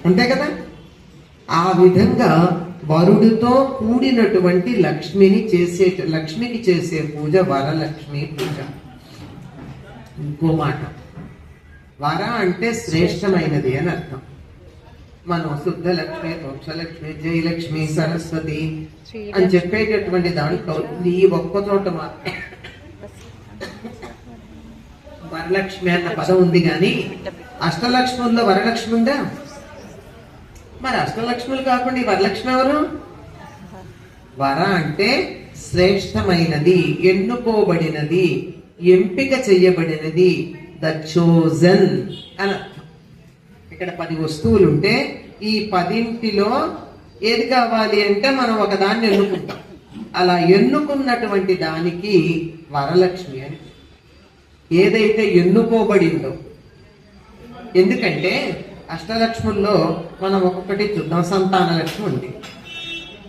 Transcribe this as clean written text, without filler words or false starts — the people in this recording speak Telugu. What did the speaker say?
అంతే కదా. ఆ విధంగా వరుడితో కూడినటువంటి లక్ష్మికి చేసే పూజ వరలక్ష్మి పూజ. ఇంకో మాట, వర అంటే శ్రేష్టమైనది అని అర్థం. మనం శుద్ధ లక్ష్మి, మోక్షలక్ష్మి, జయలక్ష్మి, సరస్వతి అని చెప్పేటటువంటి దాంట్లో ఈ ఒక్క చోట మాత్రం వరలక్ష్మి అన్న పదం ఉంది, కానీ అష్టలక్ష్ముల్లో వరలక్ష్మి ఉందా? మరి అష్టలక్ష్ములు కాకుండా ఈ వరలక్ష్మి ఎవరు? వర అంటే శ్రేష్టమైనది, ఎన్నుకోబడినది, ఎంపిక చెయ్యబడినది, ద చోజన్ అని అర్థం. ఇక్కడ 10 వస్తువులు ఉంటే ఈ 10లో ఏది కావాలి అంటే మనం ఒకదాన్ని ఎన్నుకుంటాం. అలా ఎన్నుకున్నటువంటి దానికి వరలక్ష్మి అని. ఏదైతే ఎన్నుకోబడిందో, ఎందుకంటే అష్టలక్ష్ముల్లో మనం ఒక్కొక్కటి చూద్దాం. సంతాన లక్ష్మి ఉంది,